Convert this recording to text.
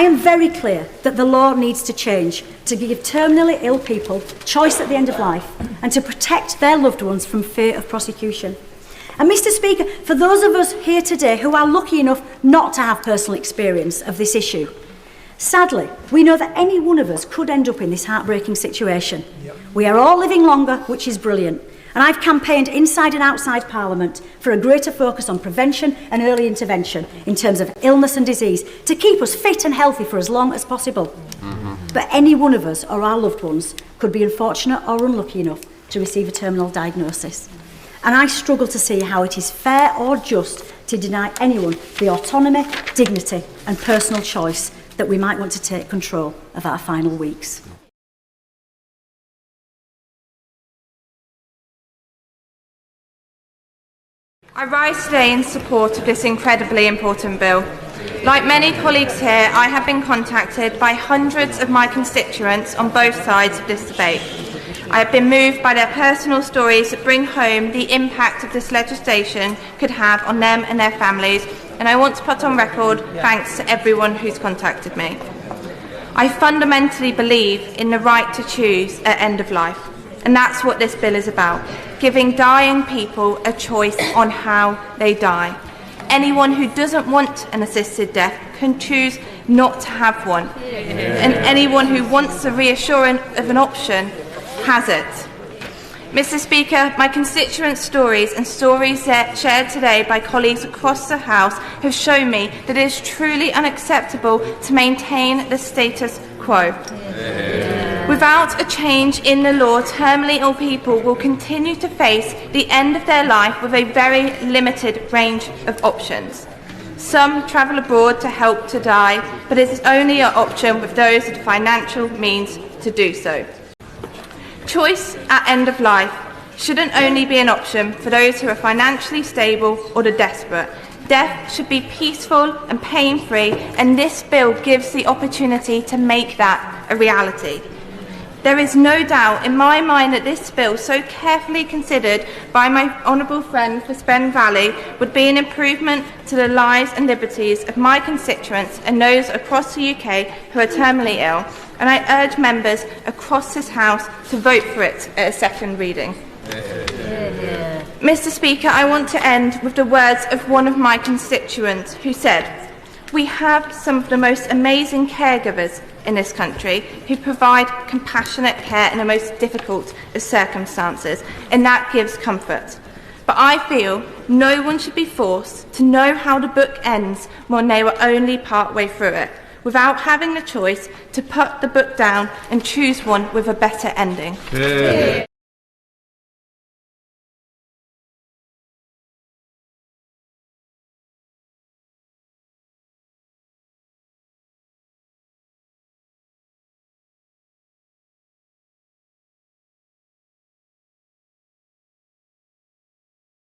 I am very clear that the law needs to change to give terminally ill people choice at the end of life and to protect their loved ones from fear of prosecution. And Mr. Speaker, for those of us here today who are lucky enough not to have personal experience of this issue, sadly, we know that any one of us could end up in this heartbreaking situation. Yep. We are all living longer, which is brilliant. And I've campaigned inside and outside Parliament for a greater focus on prevention and early intervention in terms of illness and disease to keep us fit and healthy for as long as possible. But any one of us or our loved ones could be unfortunate or unlucky enough to receive a terminal diagnosis. And I struggle to see how it is fair or just to deny anyone the autonomy, dignity and personal choice that we might want to take control of our final weeks. I rise today in support of this incredibly important bill. Like many colleagues here, I have been contacted by hundreds of my constituents on both sides of this debate. I have been moved by their personal stories that bring home the impact of this legislation could have on them and their families, and I want to put on record thanks to everyone who's contacted me. I fundamentally believe in the right to choose at end of life, and that's what this bill is about, giving dying people a choice on how they die. Anyone who doesn't want an assisted death can choose not to have one, and anyone who wants the reassurance of an option has it. Mr. Speaker, my constituents' stories and stories shared today by colleagues across the House have shown me that it is truly unacceptable to maintain the status quo. Without a change in the law, terminally ill people will continue to face the end of their life with a very limited range of options. Some travel abroad to help to die, but it is only an option with those with the financial means to do so. Choice at end of life shouldn't only be an option for those who are financially stable or the desperate. Death should be peaceful and pain-free, and this bill gives the opportunity to make that a reality. There is no doubt in my mind that this bill, so carefully considered by my honourable friend for Spen Valley, would be an improvement to the lives and liberties of my constituents and those across the UK who are terminally ill, and I urge members across this House to vote for it at a second reading. Mr. Speaker, I want to end with the words of one of my constituents who said, "We have some of the most amazing caregivers in this country who provide compassionate care in the most difficult of circumstances, and that gives comfort. But I feel no one should be forced to know how the book ends when they were only part way through it, without having the choice to put the book down and choose one with a better ending."